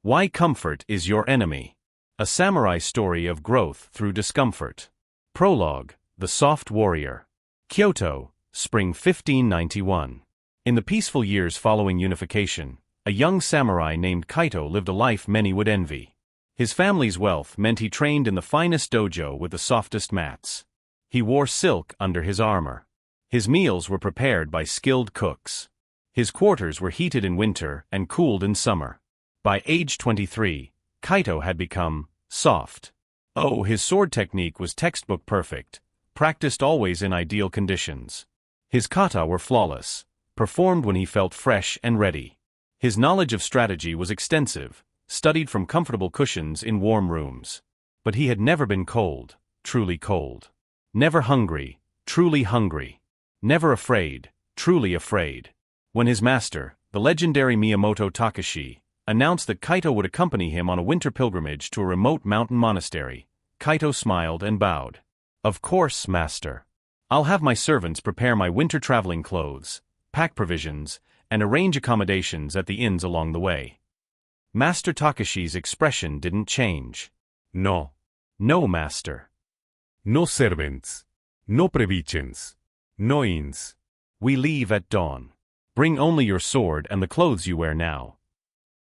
Why comfort is your enemy. A samurai story of growth through discomfort. Prologue, The Soft Warrior. Kyoto, Spring 1591. In the peaceful years following unification, a young samurai named Kaito lived a life many would envy. His family's wealth meant he trained in the finest dojo with the softest mats. He wore silk under his armor. His meals were prepared by skilled cooks. His quarters were heated in winter and cooled in summer. By age 23, Kaito had become soft. Oh, his sword technique was textbook perfect, practiced always in ideal conditions. His kata were flawless, performed when he felt fresh and ready. His knowledge of strategy was extensive, studied from comfortable cushions in warm rooms. But he had never been cold, truly cold. Never hungry, truly hungry. Never afraid, truly afraid. When his master, the legendary Miyamoto Takashi, announced that Kaito would accompany him on a winter pilgrimage to a remote mountain monastery, Kaito smiled and bowed. Of course, master. I'll have my servants prepare my winter traveling clothes, pack provisions, and arrange accommodations at the inns along the way. Master Takashi's expression didn't change. No. No, master. No servants. No provisions. No inns. We leave at dawn. Bring only your sword and the clothes you wear now.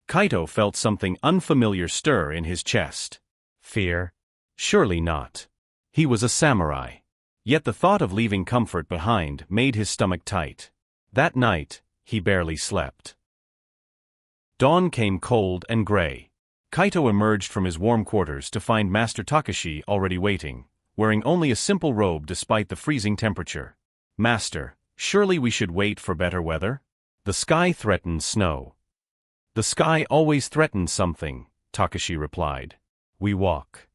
Kaito felt something unfamiliar stir in his chest. Fear? Surely not. He was a samurai. Yet the thought of leaving comfort behind made his stomach tight. That night, he barely slept. Dawn came cold and gray. Kaito emerged from his warm quarters to find Master Takashi already waiting, wearing only a simple robe despite the freezing temperature. Master, surely we should wait for better weather? The sky threatens snow. The sky always threatens something, Takashi replied. We walk.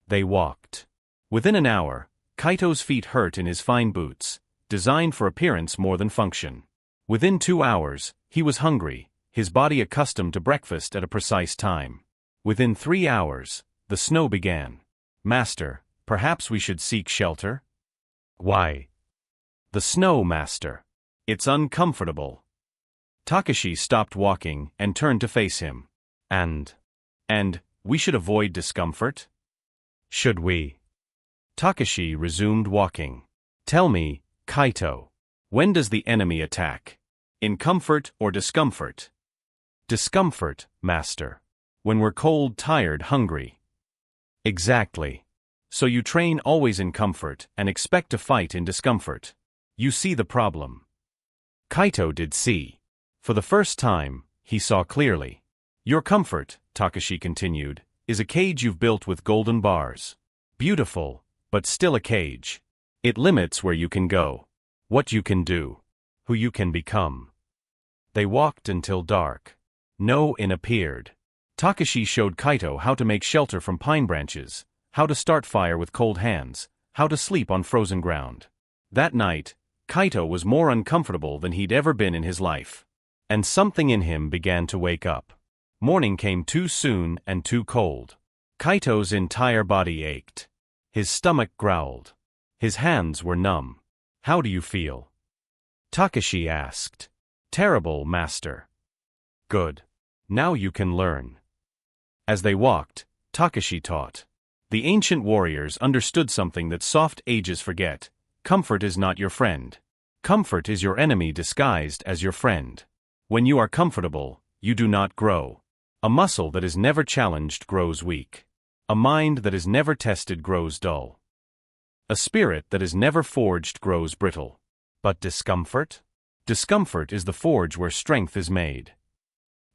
They walked. Within an hour, Kaito's feet hurt in his fine boots, designed for appearance more than function. Within 2 hours, he was hungry, his body accustomed to breakfast at a precise time. Within 3 hours, the snow began. Master, perhaps we should seek shelter? Why? The snow, master. It's uncomfortable. Takashi stopped walking and turned to face him. And we should avoid discomfort? Should we? Takashi resumed walking. Tell me, Kaito, when does the enemy attack? In comfort or discomfort? Discomfort, master. When we're cold, tired, hungry. Exactly. So you train always in comfort and expect to fight in discomfort. You see the problem. Kaito did see. For the first time, he saw clearly. Your comfort, Takashi continued, is a cage you've built with golden bars. Beautiful, but still a cage. It limits where you can go, what you can do, who you can become. They walked until dark. No inn appeared. Takashi showed Kaito how to make shelter from pine branches, how to start fire with cold hands, how to sleep on frozen ground. That night, Kaito was more uncomfortable than he'd ever been in his life. And something in him began to wake up. Morning came too soon and too cold. Kaito's entire body ached. His stomach growled. His hands were numb. How do you feel? Takashi asked. Terrible, master. Good. Now you can learn. As they walked, Takashi taught. The ancient warriors understood something that soft ages forget. Comfort is not your friend. Comfort is your enemy disguised as your friend. When you are comfortable, you do not grow. A muscle that is never challenged grows weak. A mind that is never tested grows dull. A spirit that is never forged grows brittle. But discomfort? Discomfort is the forge where strength is made.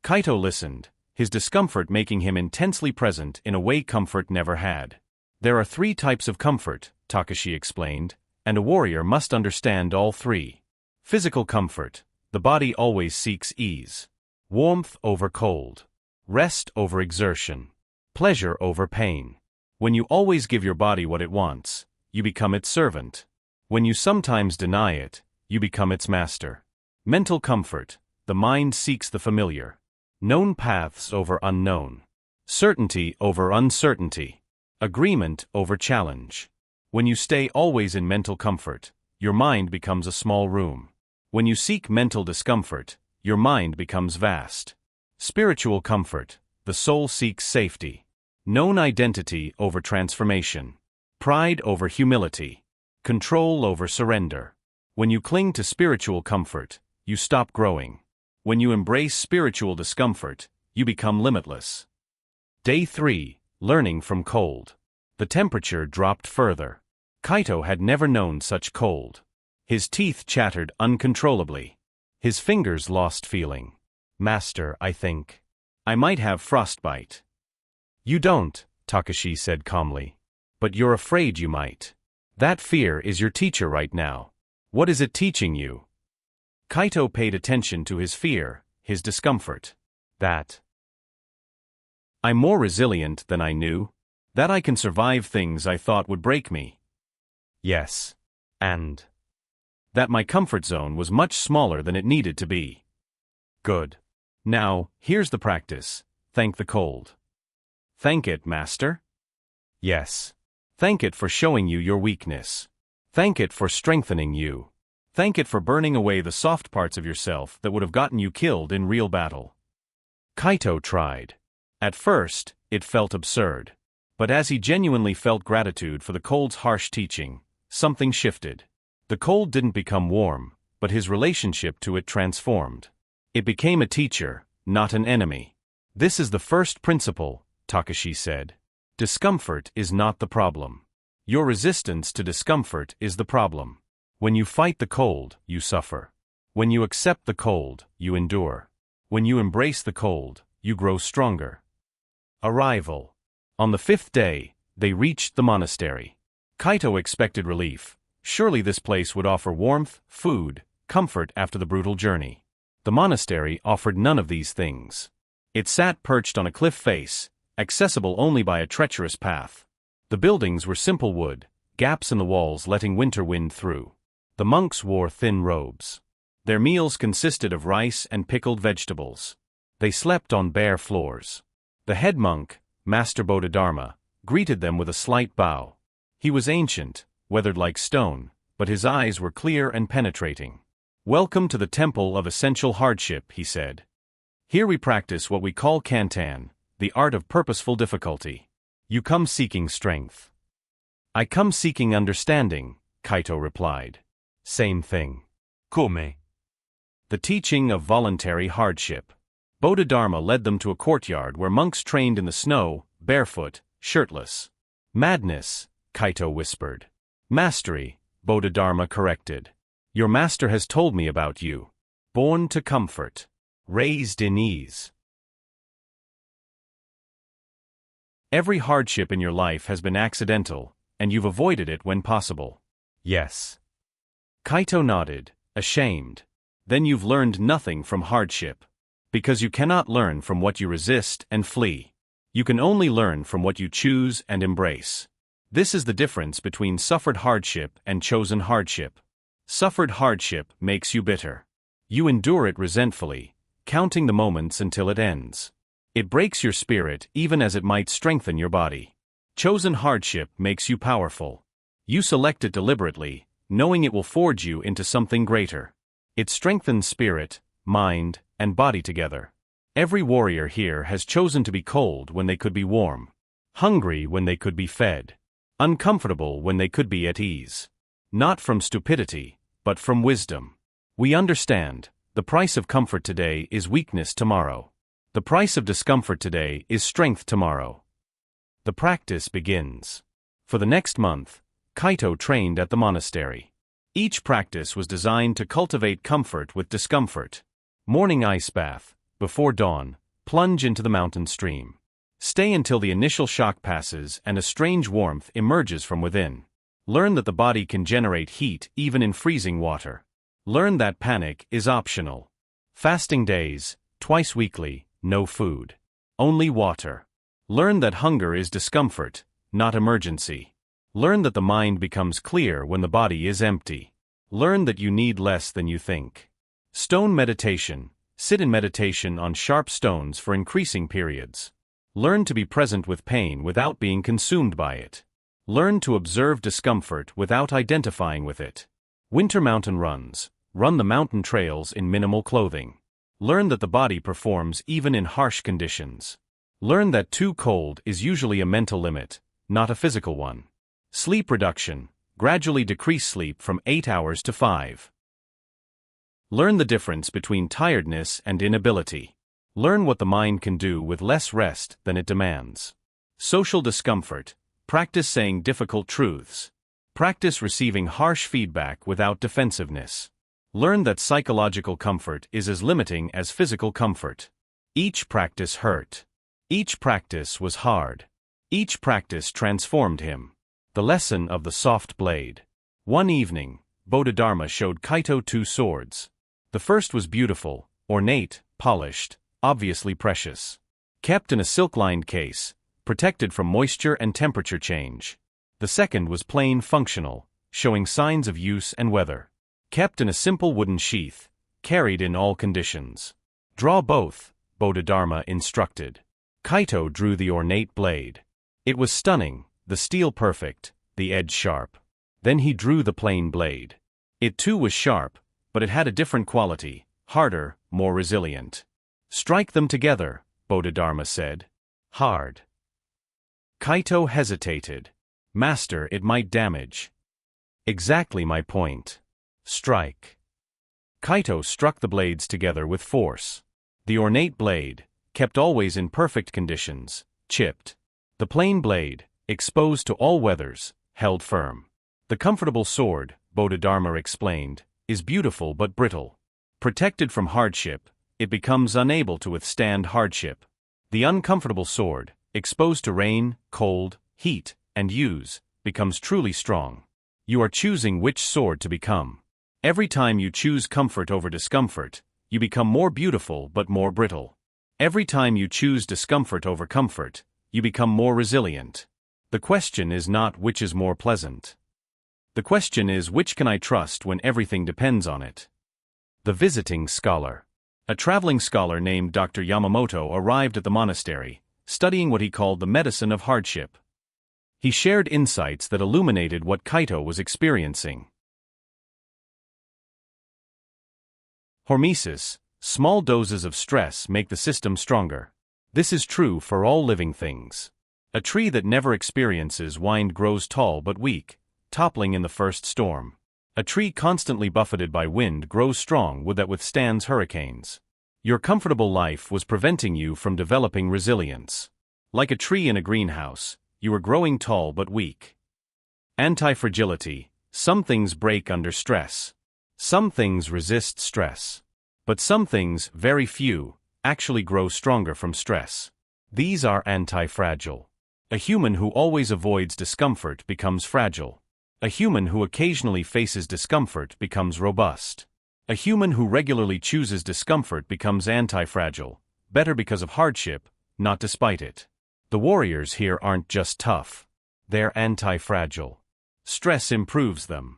Kaito listened, his discomfort making him intensely present in a way comfort never had. There are 3 types of comfort, Takashi explained, and a warrior must understand all 3. Physical comfort. The body always seeks ease. Warmth over cold. Rest over exertion. Pleasure over pain. When you always give your body what it wants, you become its servant. When you sometimes deny it, you become its master. Mental comfort. The mind seeks the familiar. Known paths over unknown. Certainty over uncertainty. Agreement over challenge. When you stay always in mental comfort, your mind becomes a small room. When you seek mental discomfort, your mind becomes vast. Spiritual comfort. the soul seeks safety. Known identity over transformation. Pride over humility. Control over surrender. When you cling to spiritual comfort, you stop growing. When you embrace spiritual discomfort, you become limitless. Day 3. Learning from cold. The temperature dropped further. Kaito had never known such cold. His teeth chattered uncontrollably. His fingers lost feeling. Master, I think I might have frostbite. You don't, Takashi said calmly. But you're afraid you might. That fear is your teacher right now. What is it teaching you? Kaito paid attention to his fear, his discomfort. That I'm more resilient than I knew. That I can survive things I thought would break me. Yes. And that my comfort zone was much smaller than it needed to be. Good. Now, here's the practice. Thank the cold. Thank it, Master? Yes. Thank it for showing you your weakness. Thank it for strengthening you. Thank it for burning away the soft parts of yourself that would have gotten you killed in real battle. Kaito tried. At first, it felt absurd. But as he genuinely felt gratitude for the cold's harsh teaching, something shifted. The cold didn't become warm, but his relationship to it transformed. It became a teacher, not an enemy. This is the first principle, Takashi said. Discomfort is not the problem. Your resistance to discomfort is the problem. When you fight the cold, you suffer. When you accept the cold, you endure. When you embrace the cold, you grow stronger. Arrival. On the 5th day, they reached the monastery. Kaito expected relief. Surely this place would offer warmth, food, comfort after the brutal journey. The monastery offered none of these things. It sat perched on a cliff face, accessible only by a treacherous path. The buildings were simple wood, gaps in the walls letting winter wind through. The monks wore thin robes. Their meals consisted of rice and pickled vegetables. They slept on bare floors. The head monk, Master Bodhidharma, greeted them with a slight bow. He was ancient, weathered like stone, but his eyes were clear and penetrating. Welcome to the Temple of Essential Hardship, he said. Here we practice what we call kantan, the art of purposeful difficulty. You come seeking strength. I come seeking understanding, Kaito replied. Same thing. Come. The teaching of voluntary hardship. Bodhidharma led them to a courtyard where monks trained in the snow, barefoot, shirtless. Madness, Kaito whispered. Mastery, Bodhidharma corrected. Your master has told me about you. Born to comfort. Raised in ease. Every hardship in your life has been accidental, and you've avoided it when possible. Yes. Kaito nodded, ashamed. Then you've learned nothing from hardship. Because you cannot learn from what you resist and flee. You can only learn from what you choose and embrace. This is the difference between suffered hardship and chosen hardship. Suffered hardship makes you bitter. You endure it resentfully, counting the moments until it ends. It breaks your spirit even as it might strengthen your body. Chosen hardship makes you powerful. You select it deliberately, knowing it will forge you into something greater. It strengthens spirit, mind, and body together. Every warrior here has chosen to be cold when they could be warm. Hungry when they could be fed. Uncomfortable when they could be at ease. Not from stupidity, but from wisdom. We understand, the price of comfort today is weakness tomorrow. The price of discomfort today is strength tomorrow. The practice begins. For the next month, Kaito trained at the monastery. Each practice was designed to cultivate comfort with discomfort. Morning ice bath. Before dawn, plunge into the mountain stream. Stay until the initial shock passes and a strange warmth emerges from within. Learn that the body can generate heat even in freezing water. Learn that panic is optional. Fasting days, twice weekly, no food. Only water. Learn that hunger is discomfort, not emergency. Learn that the mind becomes clear when the body is empty. Learn that you need less than you think. Stone meditation. Sit in meditation on sharp stones for increasing periods. Learn to be present with pain without being consumed by it. Learn to observe discomfort without identifying with it. Winter mountain runs. Run the mountain trails in minimal clothing. Learn that the body performs even in harsh conditions. Learn that too cold is usually a mental limit, not a physical one. Sleep reduction. Gradually decrease sleep from 8 hours to 5. Learn the difference between tiredness and inability. Learn what the mind can do with less rest than it demands. Social discomfort. Practice saying difficult truths. Practice receiving harsh feedback without defensiveness. Learn that psychological comfort is as limiting as physical comfort. Each practice hurt. Each practice was hard. Each practice transformed him. The lesson of the soft blade. One evening, Bodhidharma showed Kaito 2 swords. The first was beautiful, ornate, polished, obviously precious. Kept in a silk-lined case, protected from moisture and temperature change. The second was plain functional, showing signs of use and weather. Kept in a simple wooden sheath, carried in all conditions. Draw both, Bodhidharma instructed. Kaito drew the ornate blade. It was stunning, the steel perfect, the edge sharp. Then he drew the plain blade. It too was sharp, but it had a different quality, harder, more resilient. Strike them together, Bodhidharma said. Hard. Kaito hesitated. Master, it might damage. Exactly my point. Strike. Kaito struck the blades together with force. The ornate blade, kept always in perfect conditions, chipped. The plain blade, exposed to all weathers, held firm. The comfortable sword, Bodhidharma explained, is beautiful but brittle. Protected from hardship, it becomes unable to withstand hardship. The uncomfortable sword, exposed to rain, cold, heat, and use, becomes truly strong. You are choosing which sword to become. Every time you choose comfort over discomfort, you become more beautiful but more brittle. Every time you choose discomfort over comfort, you become more resilient. The question is not which is more pleasant. The question is which can I trust when everything depends on it. The visiting scholar. A traveling scholar named Dr. Yamamoto arrived at the monastery, studying what he called the medicine of hardship. He shared insights that illuminated what Kaito was experiencing. Hormesis. Small doses of stress make the system stronger. This is true for all living things. A tree that never experiences wind grows tall but weak, toppling in the first storm. A tree constantly buffeted by wind grows strong that withstands hurricanes. Your comfortable life was preventing you from developing resilience. Like a tree in a greenhouse, you were growing tall but weak. Anti-fragility. Some things break under stress. Some things resist stress. But some things, very few, actually grow stronger from stress. These are anti-fragile. A human who always avoids discomfort becomes fragile. A human who occasionally faces discomfort becomes robust. A human who regularly chooses discomfort becomes anti-fragile, better because of hardship, not despite it. The warriors here aren't just tough. They're anti-fragile. Stress improves them.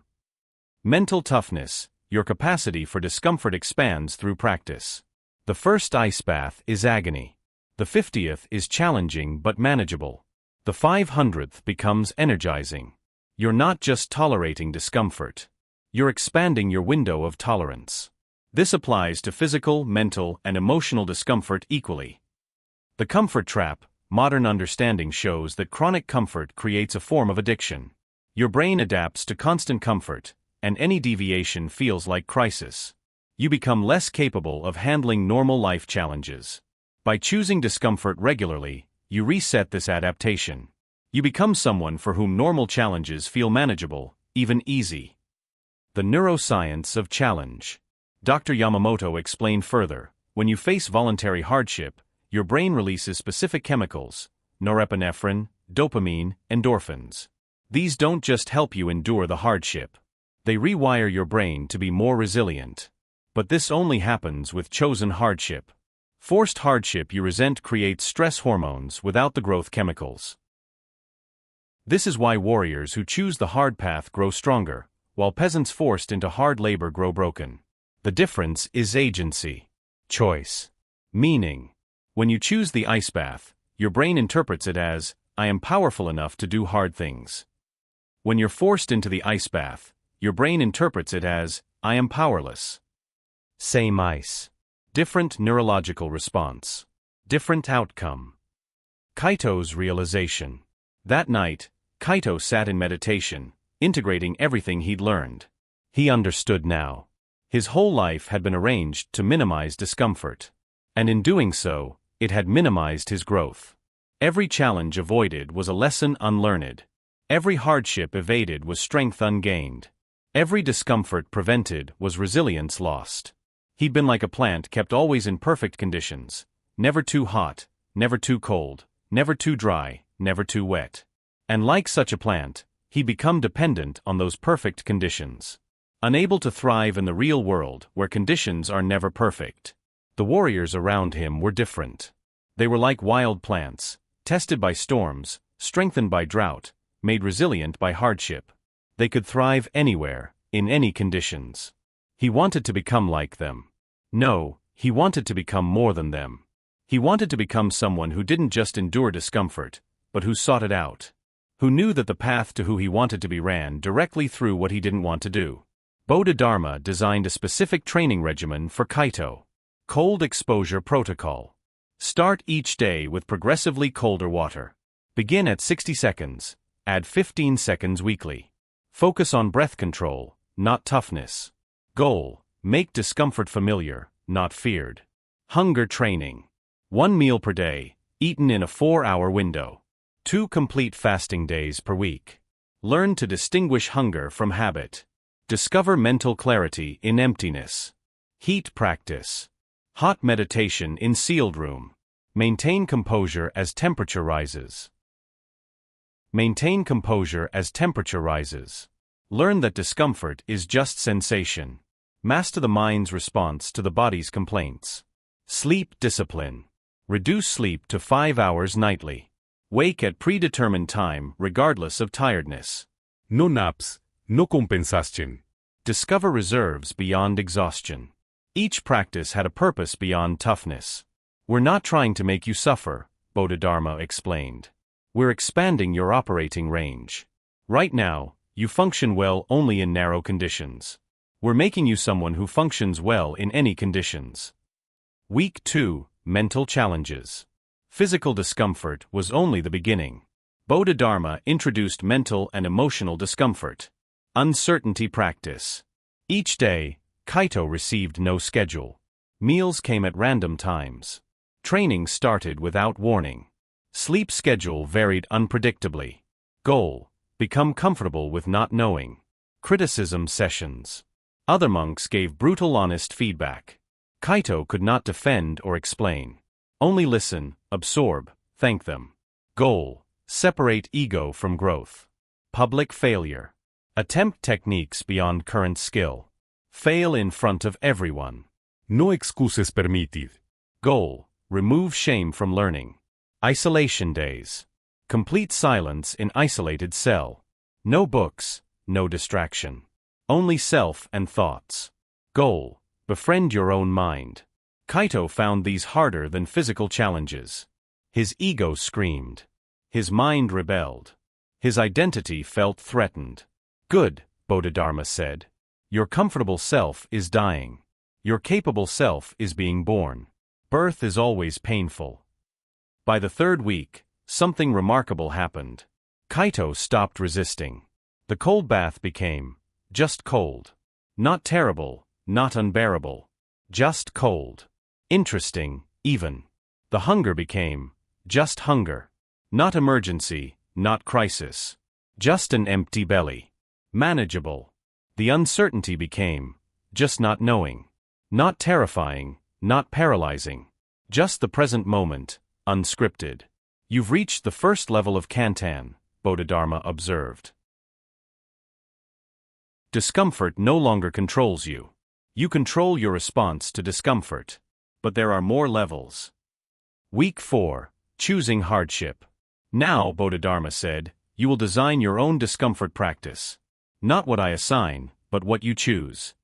Mental toughness. Your capacity for discomfort expands through practice. The first ice bath is agony. The 50th is challenging but manageable. The 500th becomes energizing. You're not just tolerating discomfort. You're expanding your window of tolerance. This applies to physical, mental, and emotional discomfort equally. The comfort trap. Modern understanding shows that chronic comfort creates a form of addiction. Your brain adapts to constant comfort, and any deviation feels like crisis. You become less capable of handling normal life challenges. By choosing discomfort regularly, you reset this adaptation. You become someone for whom normal challenges feel manageable, even easy. The neuroscience of challenge. Dr. Yamamoto explained further, when you face voluntary hardship, your brain releases specific chemicals, norepinephrine, dopamine, endorphins. These don't just help you endure the hardship. They rewire your brain to be more resilient. But this only happens with chosen hardship. Forced hardship you resent creates stress hormones without the growth chemicals. This is why warriors who choose the hard path grow stronger, while peasants forced into hard labor grow broken. The difference is agency, choice, meaning. When you choose the ice bath, your brain interprets it as, I am powerful enough to do hard things. When you're forced into the ice bath, your brain interprets it as, I am powerless. Same ice. Different neurological response. Different outcome. Kaito's realization. That night, Kaito sat in meditation, integrating everything he'd learned. He understood now. His whole life had been arranged to minimize discomfort. And in doing so, it had minimized his growth. Every challenge avoided was a lesson unlearned. Every hardship evaded was strength ungained. Every discomfort prevented was resilience lost. He'd been like a plant kept always in perfect conditions, never too hot, never too cold, never too dry, never too wet. And like such a plant, he'd become dependent on those perfect conditions. Unable to thrive in the real world where conditions are never perfect. The warriors around him were different. They were like wild plants, tested by storms, strengthened by drought, made resilient by hardship. They could thrive anywhere, in any conditions. He wanted to become like them. No, he wanted to become more than them. He wanted to become someone who didn't just endure discomfort, but who sought it out. Who knew that the path to who he wanted to be ran directly through what he didn't want to do. Bodhidharma designed a specific training regimen for Kaito. Cold exposure protocol. Start each day with progressively colder water. Begin at 60 seconds. Add 15 seconds weekly. Focus on breath control, not toughness. Goal: make discomfort familiar, not feared. Hunger training. 1 meal per day, eaten in a 4-hour window. 2 complete fasting days per week. Learn to distinguish hunger from habit. Discover mental clarity in emptiness. Heat practice. Hot meditation in sealed room. Maintain composure as temperature rises. Maintain composure as temperature rises. Learn that discomfort is just sensation. Master the mind's response to the body's complaints. Sleep discipline. Reduce sleep to 5 hours nightly. Wake at predetermined time regardless of tiredness. No naps, no compensation. Discover reserves beyond exhaustion. Each practice had a purpose beyond toughness. We're not trying to make you suffer, Bodhidharma explained. We're expanding your operating range. Right now, you function well only in narrow conditions. We're making you someone who functions well in any conditions. Week 2, Mental Challenges. Physical discomfort was only the beginning. Bodhidharma introduced mental and emotional discomfort. Uncertainty practice. Each day, Kaito received no schedule. Meals came at random times. Training started without warning. Sleep schedule varied unpredictably. Goal: become comfortable with not knowing. Criticism sessions. Other monks gave brutal honest feedback. Kaito could not defend or explain. Only listen, absorb, thank them. Goal: separate ego from growth. Public failure. Attempt techniques beyond current skill. Fail in front of everyone. No excuses permitted. Goal: remove shame from learning. Isolation days. Complete silence in isolated cell. No books, no distraction. Only self and thoughts. Goal: befriend your own mind. Kaito found these harder than physical challenges. His ego screamed. His mind rebelled. His identity felt threatened. Good, Bodhidharma said. Your comfortable self is dying. Your capable self is being born. Birth is always painful. By the 3rd week, something remarkable happened. Kaito stopped resisting. The cold bath became just cold. Not terrible, not unbearable. Just cold. Interesting, even. The hunger became just hunger. Not emergency, not crisis. Just an empty belly. Manageable. The uncertainty became just not knowing. Not terrifying, not paralyzing. Just the present moment, unscripted. You've reached the first level of Kantan, Bodhidharma observed. Discomfort no longer controls you. You control your response to discomfort. But there are more levels. Week 4, Choosing Hardship. Now, Bodhidharma said, you will design your own discomfort practice. Not what I assign, but what you choose.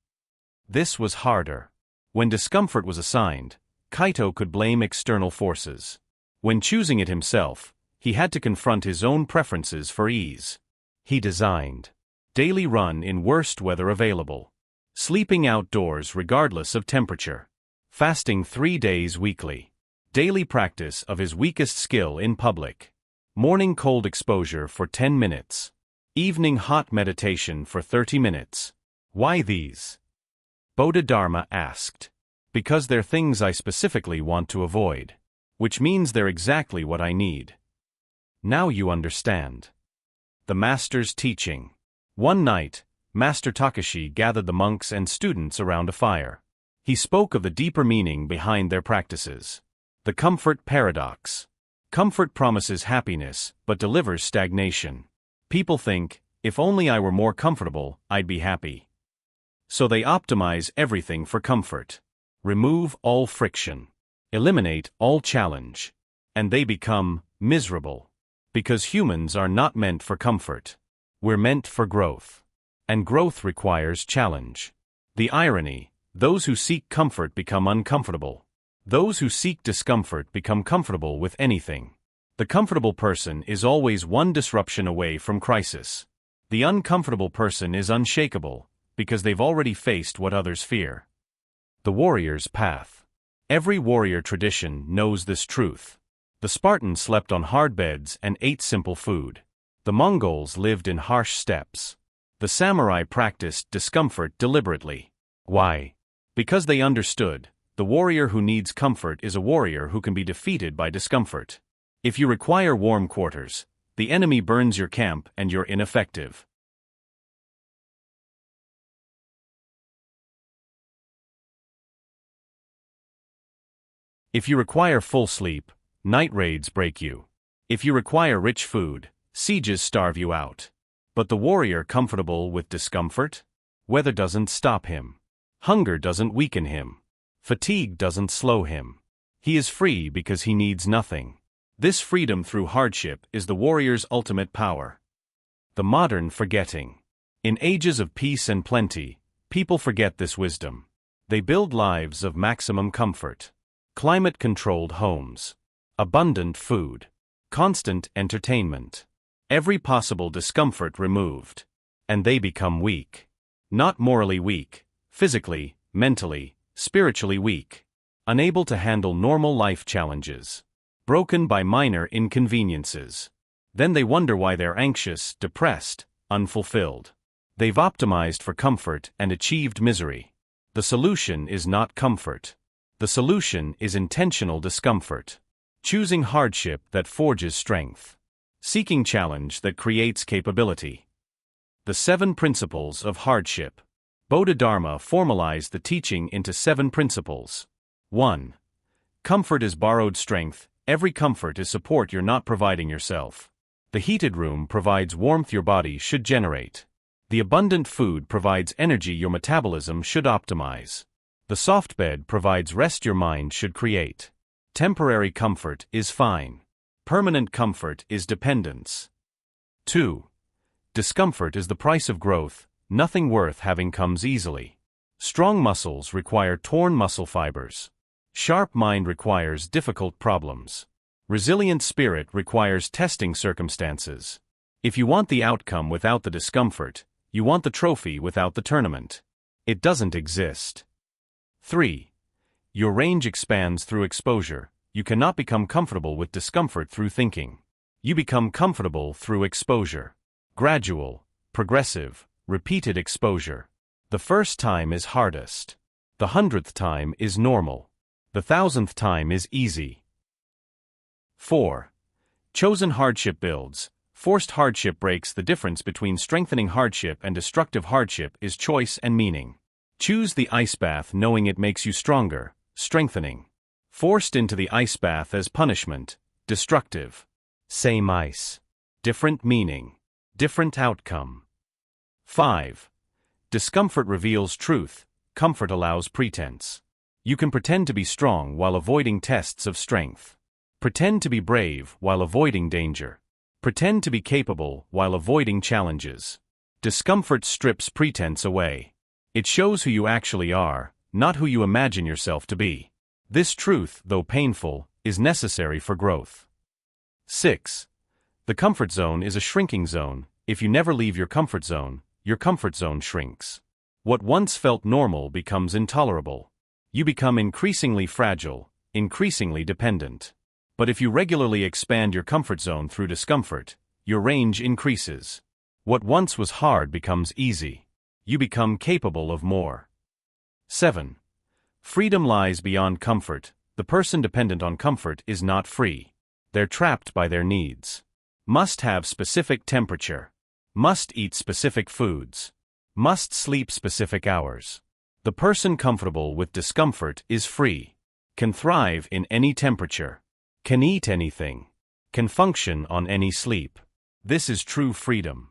This was harder. When discomfort was assigned, Kaito could blame external forces. When choosing it himself, he had to confront his own preferences for ease. He designed daily run in worst weather available. Sleeping outdoors regardless of temperature. Fasting 3 days weekly. Daily practice of his weakest skill in public. Morning cold exposure for 10 minutes. Evening hot meditation for 30 minutes. Why these? Bodhidharma asked. Because they're things I specifically want to avoid. Which means they're exactly what I need. Now you understand. The Master's teaching. One night, Master Takashi gathered the monks and students around a fire. He spoke of the deeper meaning behind their practices. The comfort paradox. Comfort promises happiness, but delivers stagnation. People think, if only I were more comfortable, I'd be happy. So they optimize everything for comfort. Remove all friction. Eliminate all challenge. And they become miserable. Because humans are not meant for comfort. We're meant for growth. And growth requires challenge. The irony, those who seek comfort become uncomfortable. Those who seek discomfort become comfortable with anything. The comfortable person is always one disruption away from crisis. The uncomfortable person is unshakable, because they've already faced what others fear. The warrior's path. Every warrior tradition knows this truth. The Spartans slept on hard beds and ate simple food. The Mongols lived in harsh steppes. The samurai practiced discomfort deliberately. Why? Because they understood, the warrior who needs comfort is a warrior who can be defeated by discomfort. If you require warm quarters, the enemy burns your camp and you're ineffective. If you require full sleep, night raids break you. If you require rich food, sieges starve you out. But the warrior comfortable with discomfort? Weather doesn't stop him. Hunger doesn't weaken him. Fatigue doesn't slow him. He is free because he needs nothing. This freedom through hardship is the warrior's ultimate power. The modern forgetting. In ages of peace and plenty, people forget this wisdom. They build lives of maximum comfort. Climate-controlled homes. Abundant food. Constant entertainment. Every possible discomfort removed. And they become weak. Not morally weak, physically, mentally, spiritually weak. Unable to handle normal life challenges. Broken by minor inconveniences. Then they wonder why they're anxious, depressed, unfulfilled. They've optimized for comfort and achieved misery. The solution is not comfort. The solution is intentional discomfort. Choosing hardship that forges strength. Seeking challenge that creates capability. The 7 principles of hardship. Bodhidharma formalized the teaching into 7 principles. 1. Comfort is borrowed strength. Every comfort is support you're not providing yourself. The heated room provides warmth your body should generate. The abundant food provides energy your metabolism should optimize. The soft bed provides rest your mind should create. Temporary comfort is fine. Permanent comfort is dependence. 2. Discomfort is the price of growth. Nothing worth having comes easily. Strong muscles require torn muscle fibers. Sharp mind requires difficult problems. Resilient spirit requires testing circumstances. If you want the outcome without the discomfort, you want the trophy without the tournament. It doesn't exist. 3. Your range expands through exposure. You cannot become comfortable with discomfort through thinking. You become comfortable through exposure. Gradual, progressive, repeated exposure. The first time is hardest. The 100th time is normal. The 1000th time is easy. 4. Chosen hardship builds. Forced hardship breaks. The difference between strengthening hardship and destructive hardship is choice and meaning. Choose the ice bath knowing it makes you stronger, strengthening. Forced into the ice bath as punishment, destructive. Same ice. Different meaning. Different outcome. 5. Discomfort reveals truth. Comfort allows pretense. You can pretend to be strong while avoiding tests of strength. Pretend to be brave while avoiding danger. Pretend to be capable while avoiding challenges. Discomfort strips pretense away. It shows who you actually are, not who you imagine yourself to be. This truth, though painful, is necessary for growth. 6. The comfort zone is a shrinking zone. If you never leave your comfort zone shrinks. What once felt normal becomes intolerable. You become increasingly fragile, increasingly dependent. But if you regularly expand your comfort zone through discomfort, your range increases. What once was hard becomes easy. You become capable of more. 7. Freedom lies beyond comfort. The person dependent on comfort is not free. They're trapped by their needs. Must have specific temperature. Must eat specific foods. Must sleep specific hours. The person comfortable with discomfort is free. Can thrive in any temperature. Can eat anything. Can function on any sleep. This is true freedom.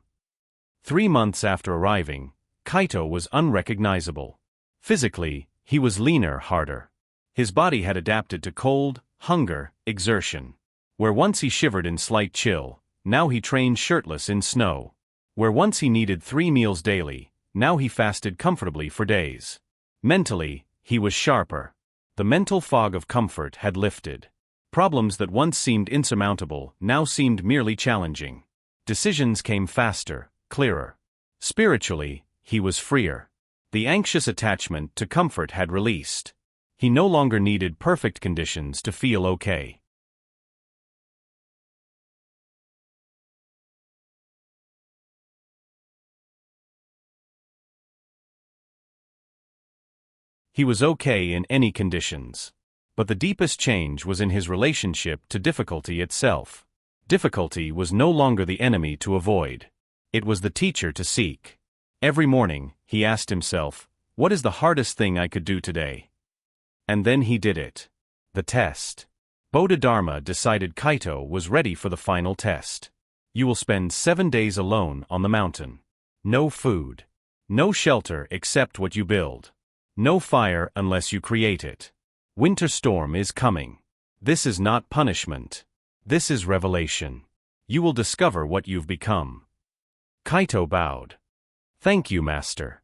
3 months after arriving, Kaito was unrecognizable. Physically, he was leaner, harder. His body had adapted to cold, hunger, exertion. Where once he shivered in slight chill, now he trained shirtless in snow. Where once he needed 3 meals daily, now he fasted comfortably for days. Mentally, he was sharper. The mental fog of comfort had lifted. Problems that once seemed insurmountable now seemed merely challenging. Decisions came faster, clearer. Spiritually, he was freer. The anxious attachment to comfort had released. He no longer needed perfect conditions to feel okay. He was okay in any conditions. But the deepest change was in his relationship to difficulty itself. Difficulty was no longer the enemy to avoid. It was the teacher to seek. Every morning, he asked himself, "What is the hardest thing I could do today?" And then he did it. The test. Bodhidharma decided Kaito was ready for the final test. You will spend 7 days alone on the mountain. No food. No shelter except what you build. No fire unless you create it. Winter storm is coming. This is not punishment. This is revelation. You will discover what you've become. Kaito bowed. Thank you, Master.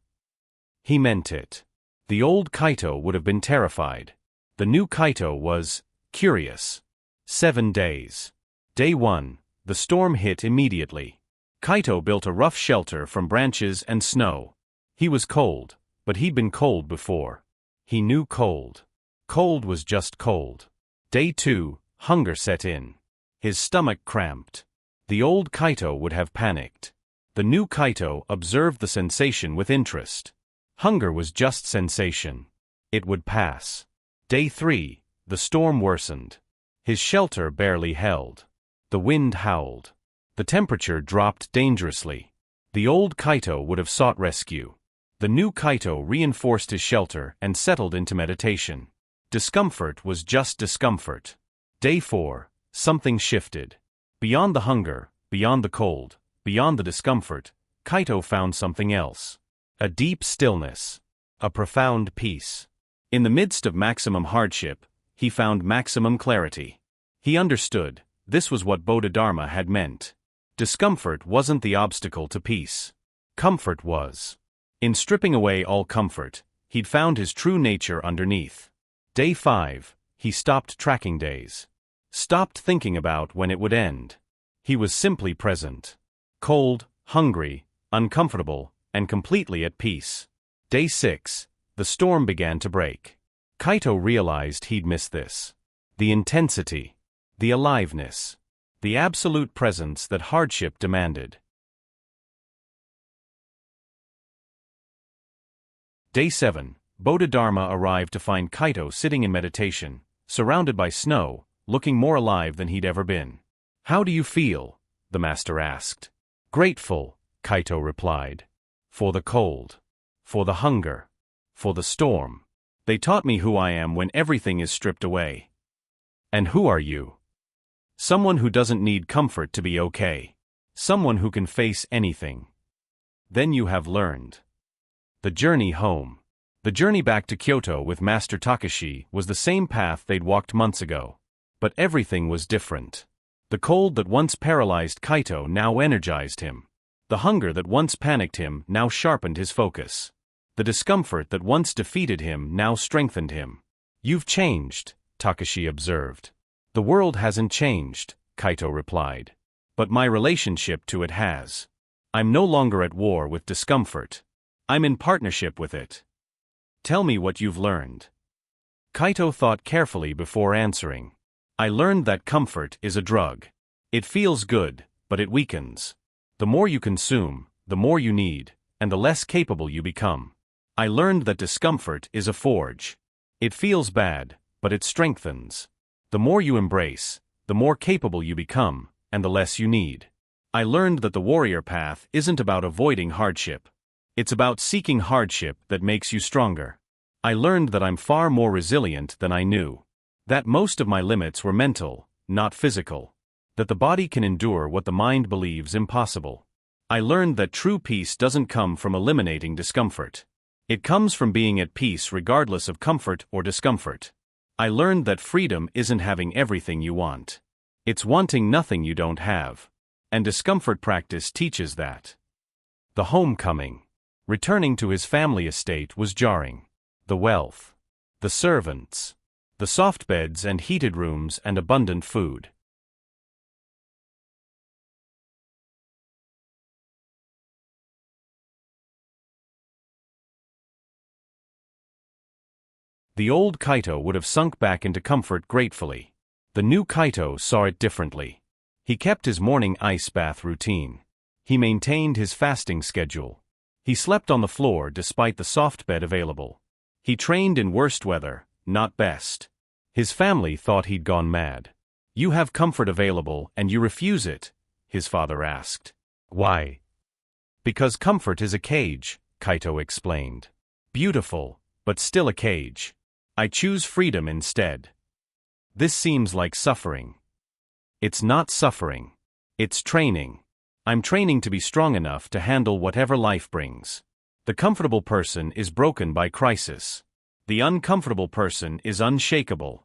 He meant it. The old Kaito would have been terrified. The new Kaito was curious. 7 days. Day 1, the storm hit immediately. Kaito built a rough shelter from branches and snow. He was cold, but he'd been cold before. He knew cold. Cold was just cold. Day 2, hunger set in. His stomach cramped. The old Kaito would have panicked. The new Kaito observed the sensation with interest. Hunger was just sensation. It would pass. Day 3, the storm worsened. His shelter barely held. The wind howled. The temperature dropped dangerously. The old Kaito would have sought rescue. The new Kaito reinforced his shelter and settled into meditation. Discomfort was just discomfort. Day 4, something shifted. Beyond the hunger, beyond the cold, beyond the discomfort, Kaito found something else. A deep stillness. A profound peace. In the midst of maximum hardship, he found maximum clarity. He understood, this was what Bodhidharma had meant. Discomfort wasn't the obstacle to peace. Comfort was. In stripping away all comfort, he'd found his true nature underneath. Day 5, he stopped tracking days. Stopped thinking about when it would end. He was simply present. Cold, hungry, uncomfortable, and completely at peace. Day 6, the storm began to break. Kaito realized he'd missed this. The intensity. The aliveness. The absolute presence that hardship demanded. Day 7, Bodhidharma arrived to find Kaito sitting in meditation, surrounded by snow, looking more alive than he'd ever been. "How do you feel?" the master asked. "Grateful," Kaito replied. "For the cold. For the hunger. For the storm. They taught me who I am when everything is stripped away." "And who are you?" "Someone who doesn't need comfort to be okay. Someone who can face anything." Then you have learned. The journey home. The journey back to Kyoto with Master Takashi was the same path they'd walked months ago. But everything was different. The cold that once paralyzed Kaito now energized him. The hunger that once panicked him now sharpened his focus. The discomfort that once defeated him now strengthened him. "You've changed," Takashi observed. "The world hasn't changed," Kaito replied. "But my relationship to it has. I'm no longer at war with discomfort. I'm in partnership with it. Tell me what you've learned." Kaito thought carefully before answering. I learned that comfort is a drug. It feels good, but it weakens. The more you consume, the more you need, and the less capable you become. I learned that discomfort is a forge. It feels bad, but it strengthens. The more you embrace, the more capable you become, and the less you need. I learned that the warrior path isn't about avoiding hardship. It's about seeking hardship that makes you stronger. I learned that I'm far more resilient than I knew. That most of my limits were mental, not physical. That the body can endure what the mind believes impossible. I learned that true peace doesn't come from eliminating discomfort. It comes from being at peace regardless of comfort or discomfort. I learned that freedom isn't having everything you want. It's wanting nothing you don't have. And discomfort practice teaches that. The homecoming. Returning to his family estate was jarring. The wealth. The servants. The soft beds and heated rooms and abundant food. The old Kaito would have sunk back into comfort gratefully. The new Kaito saw it differently. He kept his morning ice bath routine. He maintained his fasting schedule. He slept on the floor despite the soft bed available. He trained in worst weather, not best. His family thought he'd gone mad. You have comfort available and you refuse it, his father asked. Why? Because comfort is a cage, Kaito explained. Beautiful, but still a cage. I choose freedom instead. This seems like suffering. It's not suffering. It's training. I'm training to be strong enough to handle whatever life brings. The comfortable person is broken by crisis. The uncomfortable person is unshakable.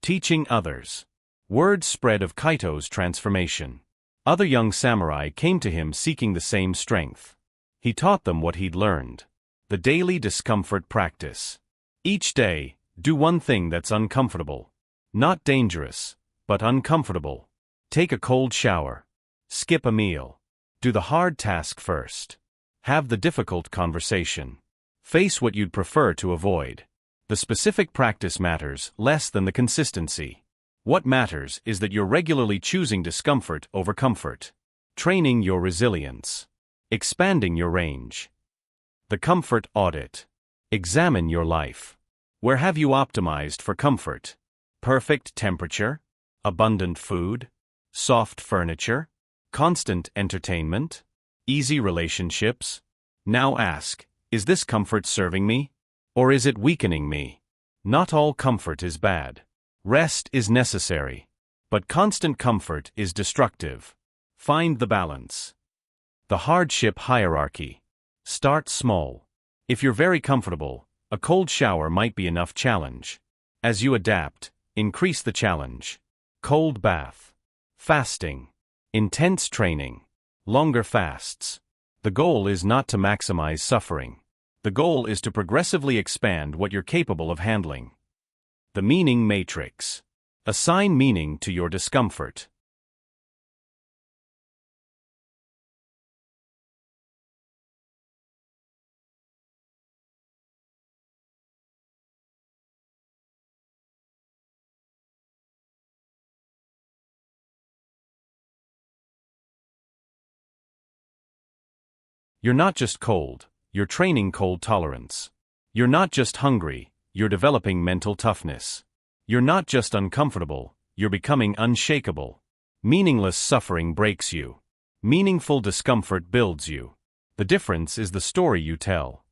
Teaching others. Word spread of Kaito's transformation. Other young samurai came to him seeking the same strength. He taught them what he'd learned. The daily discomfort practice. Each day, do one thing that's uncomfortable. Not dangerous, but uncomfortable. Take a cold shower. Skip a meal. Do the hard task first. Have the difficult conversation. Face what you'd prefer to avoid. The specific practice matters less than the consistency. What matters is that you're regularly choosing discomfort over comfort. Training your resilience. Expanding your range. The comfort audit. Examine your life. Where have you optimized for comfort? Perfect temperature? Abundant food? Soft furniture? Constant entertainment? Easy relationships? Now ask, is this comfort serving me? Or is it weakening me? Not all comfort is bad. Rest is necessary. But constant comfort is destructive. Find the balance. The hardship hierarchy. Start small. If you're very comfortable, a cold shower might be enough challenge. As you adapt, increase the challenge. Cold bath. Fasting. Intense training. Longer fasts. The goal is not to maximize suffering. The goal is to progressively expand what you're capable of handling. The meaning matrix. Assign meaning to your discomfort. You're not just cold, you're training cold tolerance. You're not just hungry, you're developing mental toughness. You're not just uncomfortable, you're becoming unshakable. Meaningless suffering breaks you. Meaningful discomfort builds you. The difference is the story you tell.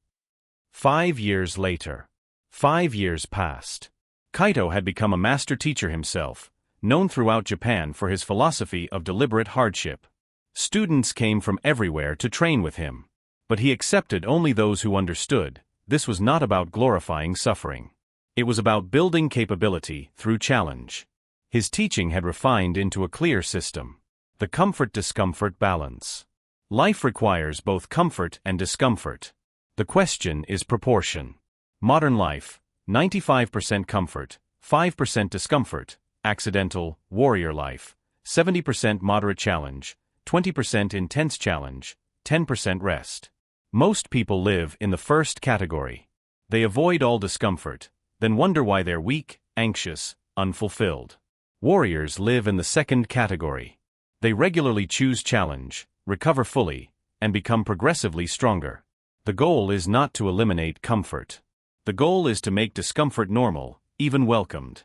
5 years later. 5 years passed. Kaito had become a master teacher himself, known throughout Japan for his philosophy of deliberate hardship. Students came from everywhere to train with him. But he accepted only those who understood. This was not about glorifying suffering. It was about building capability through challenge. His teaching had refined into a clear system. The comfort-discomfort balance. Life requires both comfort and discomfort. The question is proportion. Modern life, 95% comfort, 5% discomfort. Accidental, warrior life, 70% moderate challenge, 20% intense challenge, 10% rest. Most people live in the first category. They avoid all discomfort. then wonder why they're weak, anxious, unfulfilled. Warriors live in the second category. They regularly choose challenge, recover fully, and become progressively stronger. The goal is not to eliminate comfort. The goal is to make discomfort normal, even welcomed.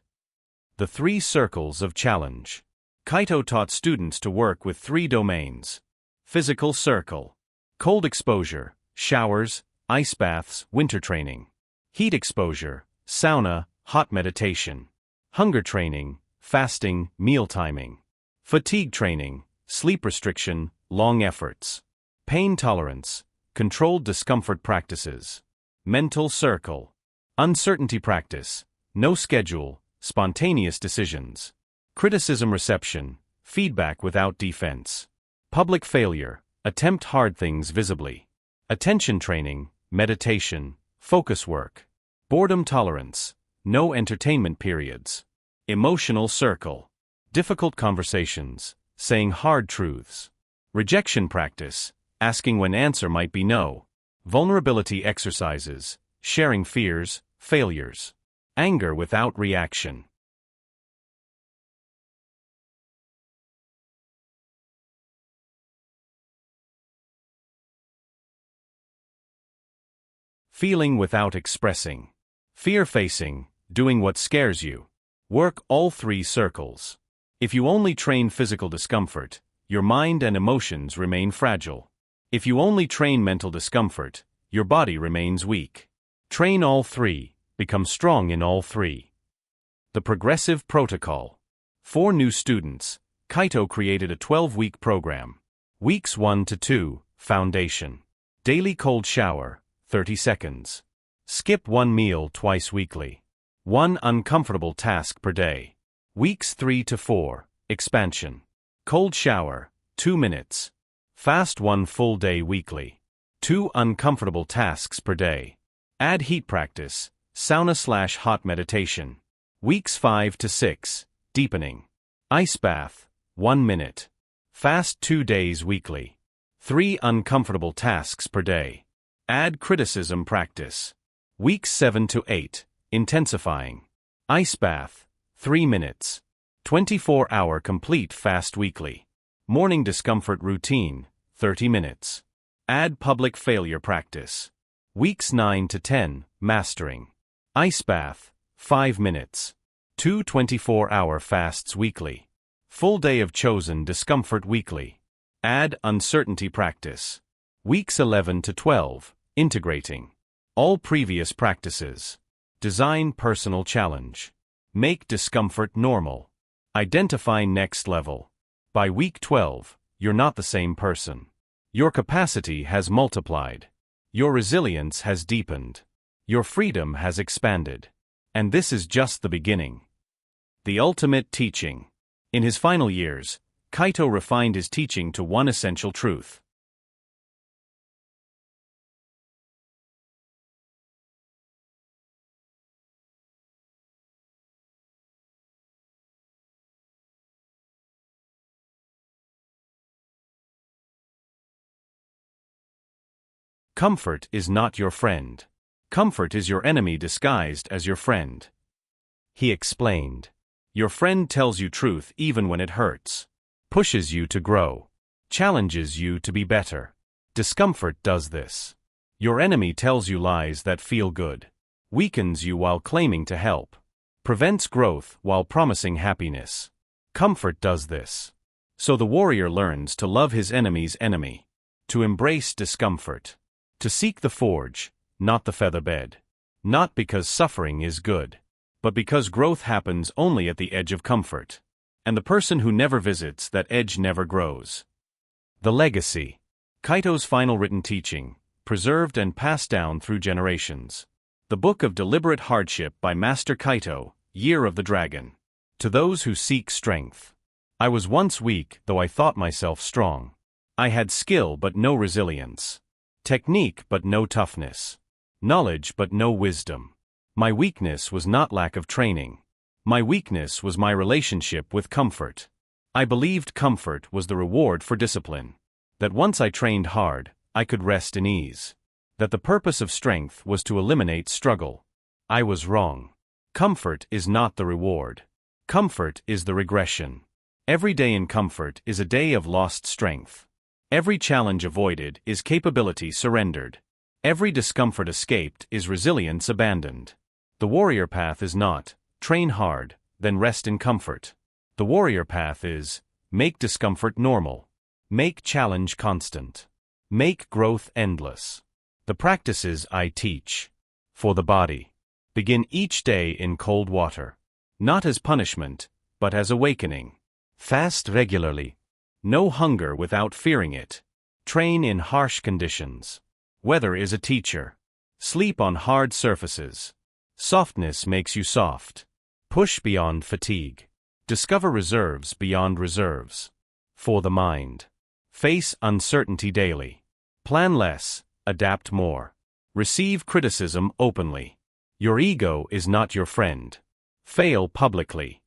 The 3 circles of challenge. Kaito taught students to work with 3 domains. Physical circle. Cold exposure, showers, ice baths, winter training. Heat exposure, sauna, hot meditation. Hunger training, fasting, meal timing. Fatigue training, sleep restriction, long efforts. Pain tolerance, controlled discomfort practices. Mental circle. Uncertainty practice, no schedule, spontaneous decisions. Criticism reception, feedback without defense. Public failure, attempt hard things visibly. Attention training, meditation, focus work. Boredom tolerance, no entertainment periods. Emotional circle. Difficult conversations, saying hard truths. Rejection practice, asking when answer might be no. Vulnerability exercises, sharing fears, failures. Anger without reaction. Feeling without expressing. Fear-facing, doing what scares you. Work all 3 circles. If you only train physical discomfort, your mind and emotions remain fragile. If you only train mental discomfort, your body remains weak. Train all 3, become strong in all 3. The Progressive Protocol. For new students, Kaito created a 12-week program. Weeks 1 to 2, Foundation. Daily cold shower, 30 seconds. Skip 1 meal twice weekly. 1 uncomfortable task per day. Weeks 3 to 4, Expansion. Cold shower, 2 minutes. Fast 1 full day weekly. 2 uncomfortable tasks per day. Add heat practice, sauna/hot meditation. Weeks 5 to 6, Deepening. Ice bath, 1 minute. Fast 2 days weekly. 3 uncomfortable tasks per day. Add criticism practice. Weeks 7 to 8, Intensifying. Ice bath, 3 minutes. 24-hour complete fast weekly. Morning discomfort routine, 30 minutes. Add public failure practice. Weeks 9 to 10, Mastering. Ice bath, 5 minutes. 2 24-hour fasts weekly. Full day of chosen discomfort weekly. Add uncertainty practice. Weeks 11 to 12, Integrating. All previous practices. Design personal challenge. Make discomfort normal. Identify next level. By week 12, you're not the same person. Your capacity has multiplied. Your resilience has deepened. Your freedom has expanded. And this is just the beginning. The ultimate teaching. In his final years, Kaito refined his teaching to one essential truth. Comfort is not your friend. Comfort is your enemy disguised as your friend. He explained. Your friend tells you truth even when it hurts. Pushes you to grow. Challenges you to be better. Discomfort does this. Your enemy tells you lies that feel good. Weakens you while claiming to help. Prevents growth while promising happiness. Comfort does this. So the warrior learns to love his enemy's enemy. To embrace discomfort. To seek the forge, not the feather bed. Not because suffering is good, but because growth happens only at the edge of comfort. And the person who never visits that edge never grows. The legacy. Kaito's final written teaching, preserved and passed down through generations. The Book of Deliberate Hardship by Master Kaito, Year of the Dragon. To those who seek strength. I was once weak, though I thought myself strong. I had skill but no resilience. Technique but no toughness. Knowledge but no wisdom. My weakness was not lack of training. My weakness was my relationship with comfort. I believed comfort was the reward for discipline. That once I trained hard, I could rest in ease. That the purpose of strength was to eliminate struggle. I was wrong. Comfort is not the reward. Comfort is the regression. Every day in comfort is a day of lost strength. Every challenge avoided is capability surrendered. Every discomfort escaped is resilience abandoned. The warrior path is not, train hard, then rest in comfort. The warrior path is, make discomfort normal. Make challenge constant. Make growth endless. The practices I teach. For the body. Begin each day in cold water. Not as punishment, but as awakening. Fast regularly. No hunger without fearing it. Train in harsh conditions. Weather is a teacher. Sleep on hard surfaces. Softness makes you soft. Push beyond fatigue. Discover reserves beyond reserves. For the mind. Face uncertainty daily. Plan less, adapt more. Receive criticism openly. Your ego is not your friend. Fail publicly.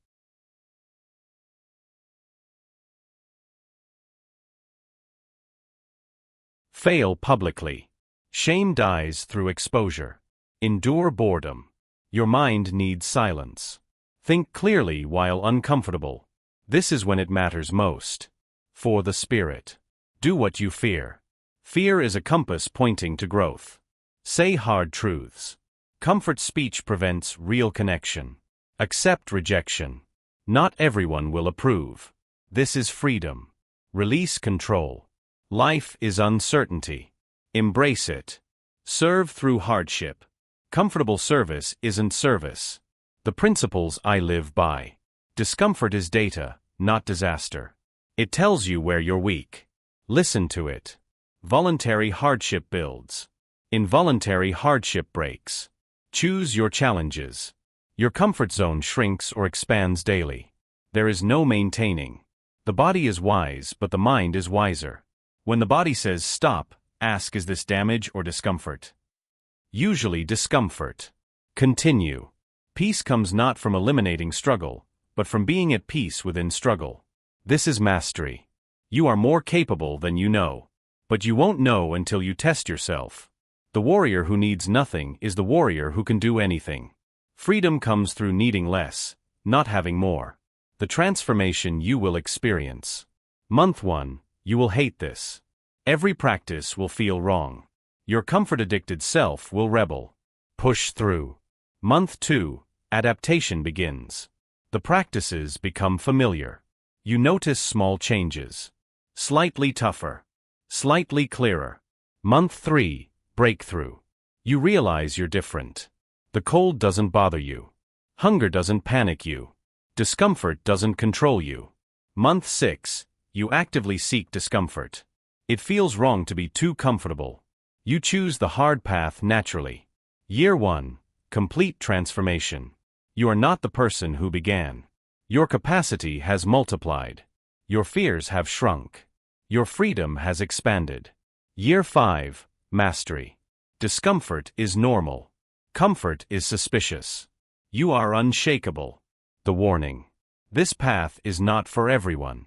Fail publicly. Shame dies through exposure. Endure boredom. Your mind needs silence. Think clearly while uncomfortable. This is when it matters most. For the spirit. Do what you fear. Fear is a compass pointing to growth. Say hard truths. Comfort speech prevents real connection. Accept rejection. Not everyone will approve. This is freedom. Release control. Life is uncertainty. Embrace it. Serve through hardship. Comfortable service isn't service. The principles I live by. Discomfort is data, not disaster. It tells you where you're weak. Listen to it. Voluntary hardship builds. Involuntary hardship breaks. Choose your challenges. Your comfort zone shrinks or expands daily. There is no maintaining. The body is wise, but the mind is wiser. When the body says stop, ask, is this damage or discomfort? Usually discomfort. Continue. Peace comes not from eliminating struggle, but from being at peace within struggle. This is mastery. You are more capable than you know. But you won't know until you test yourself. The warrior who needs nothing is the warrior who can do anything. Freedom comes through needing less, not having more. The transformation you will experience. Month 1. You will hate this. Every practice will feel wrong. Your comfort-addicted self will rebel. Push through. Month 2. Adaptation begins. The practices become familiar. You notice small changes. Slightly tougher. Slightly clearer. Month 3. Breakthrough. You realize you're different. The cold doesn't bother you. Hunger doesn't panic you. Discomfort doesn't control you. Month 6. You actively seek discomfort. It feels wrong to be too comfortable. You choose the hard path naturally. Year 1. Complete transformation. You are not the person who began. Your capacity has multiplied. Your fears have shrunk. Your freedom has expanded. Year 5. Mastery. Discomfort is normal. Comfort is suspicious. You are unshakable. The warning. This path is not for everyone.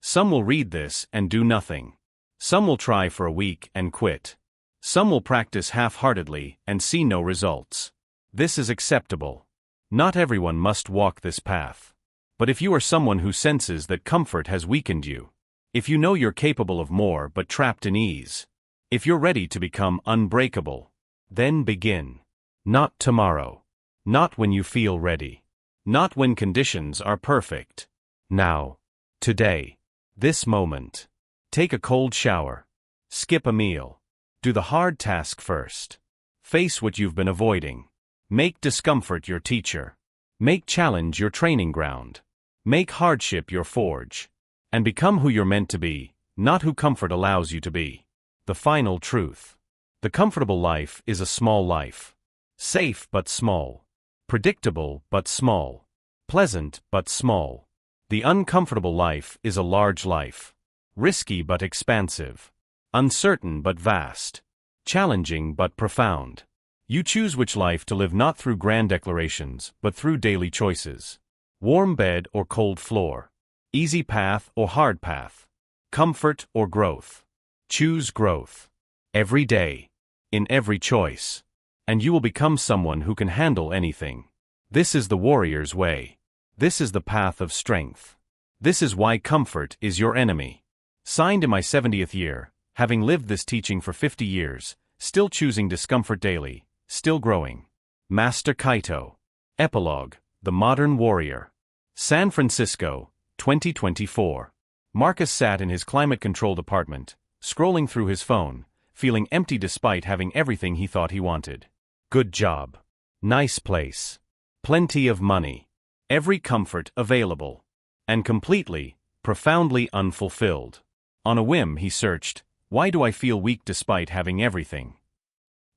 Some will read this and do nothing. Some will try for a week and quit. Some will practice half-heartedly and see no results. This is acceptable. Not everyone must walk this path. But if you are someone who senses that comfort has weakened you, if you know you're capable of more but trapped in ease, if you're ready to become unbreakable, then begin. Not tomorrow. Not when you feel ready. Not when conditions are perfect. Now. Today. This moment. Take a cold shower. Skip a meal. Do the hard task first. Face what you've been avoiding. Make discomfort your teacher. Make challenge your training ground. Make hardship your forge. And become who you're meant to be, not who comfort allows you to be. The final truth. The comfortable life is a small life. Safe but small. Predictable but small. Pleasant but small. The uncomfortable life is a large life. Risky but expansive. Uncertain but vast. Challenging but profound. You choose which life to live, not through grand declarations, but through daily choices. Warm bed or cold floor. Easy path or hard path. Comfort or growth. Choose growth. Every day. In every choice. and you will become someone who can handle anything. This is the warrior's way. This is the path of strength. This is why comfort is your enemy. Signed in my 70th year, having lived this teaching for 50 years, still choosing discomfort daily, still growing. Master Kaito. Epilogue, The Modern Warrior. San Francisco, 2024. Marcus sat in his climate-controlled apartment, scrolling through his phone, feeling empty despite having everything he thought he wanted. Good job. Nice place. Plenty of money. Every comfort available. And completely, profoundly unfulfilled. On a whim he searched, "Why do I feel weak despite having everything?"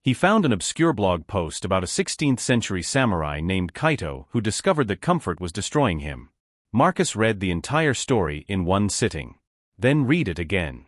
He found an obscure blog post about a 16th century samurai named Kaito who discovered that comfort was destroying him. Marcus read the entire story in one sitting. Then read it again.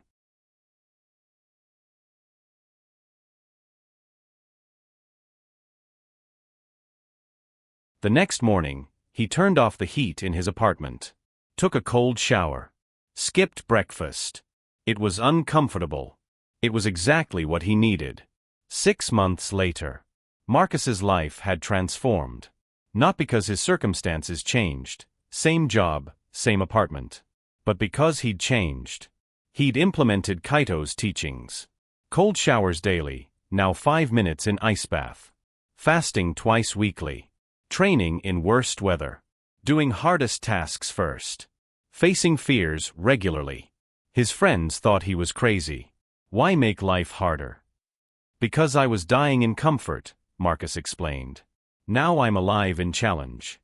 The next morning, he turned off the heat in his apartment. Took a cold shower. Skipped breakfast. It was uncomfortable. It was exactly what he needed. 6 months later, Marcus's life had transformed. Not because his circumstances changed, same job, same apartment, but because he'd changed. He'd implemented Kaito's teachings. Cold showers daily, now 5 minutes in ice bath. Fasting twice weekly. Training in worst weather. Doing hardest tasks first. Facing fears regularly. His friends thought he was crazy. Why make life harder? Because I was dying in comfort, Marcus explained. Now I'm alive in challenge.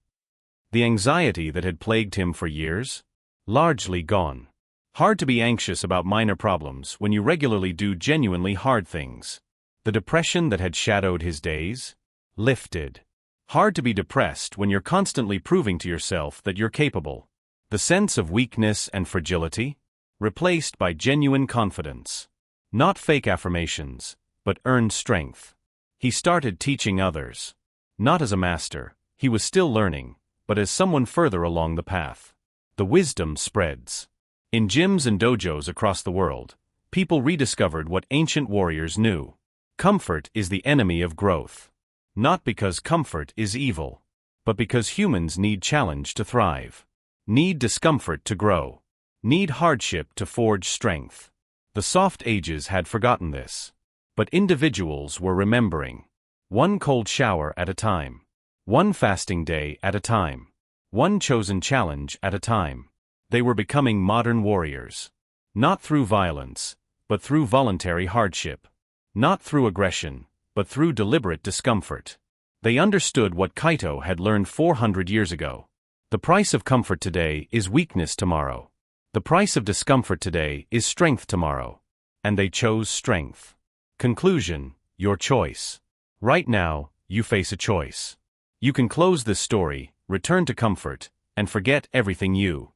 The anxiety that had plagued him for years? Largely gone. Hard to be anxious about minor problems when you regularly do genuinely hard things. The depression that had shadowed his days? Lifted. Hard to be depressed when you're constantly proving to yourself that you're capable. The sense of weakness and fragility? Replaced by genuine confidence. Not fake affirmations, but earned strength. He started teaching others. Not as a master, he was still learning, but as someone further along the path. The wisdom spreads. In gyms and dojos across the world, people rediscovered what ancient warriors knew. Comfort is the enemy of growth. Not because comfort is evil, but because humans need challenge to thrive. Need discomfort to grow. Need hardship to forge strength. The soft ages had forgotten this. But individuals were remembering. One cold shower at a time. One fasting day at a time. One chosen challenge at a time. They were becoming modern warriors. Not through violence, but through voluntary hardship. Not through aggression, but through deliberate discomfort. They understood what Kaito had learned 400 years ago. The price of comfort today is weakness tomorrow. The price of discomfort today is strength tomorrow. And they chose strength. Conclusion, your choice. Right now, you face a choice. You can close this story, return to comfort, and forget everything you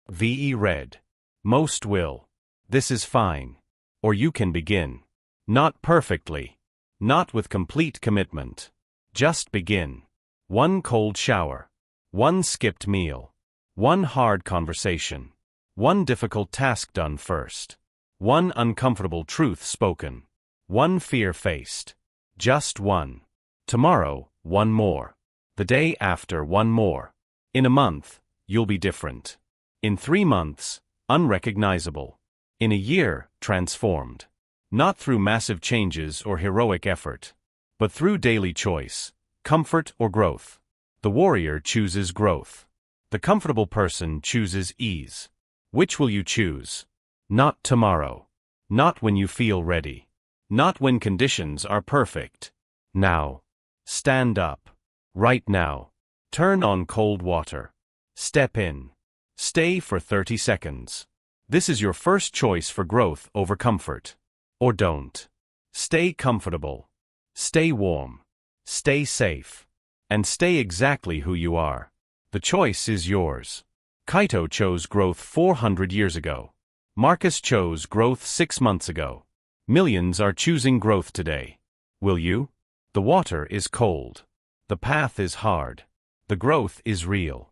VE read. Most will. This is fine. Or you can begin. Not perfectly. Not with complete commitment. Just begin. One cold shower. One skipped meal. One hard conversation. One difficult task done first. One uncomfortable truth spoken. One fear faced. Just one. Tomorrow, one more. The day after, one more. In a month, you'll be different. In 3 months, unrecognizable. In a year, transformed. Not through massive changes or heroic effort, but through daily choice, comfort or growth. The warrior chooses growth. The comfortable person chooses ease. Which will you choose? Not tomorrow. Not when you feel ready. Not when conditions are perfect. Now. Stand up. Right now. Turn on cold water. Step in. Stay for 30 seconds. This is your first choice for growth over comfort. Or don't. Stay comfortable. Stay warm. Stay safe. And stay exactly who you are. The choice is yours. Kaito chose growth 400 years ago. Marcus chose growth 6 months ago. Millions are choosing growth today. Will you? The water is cold. The path is hard. The growth is real.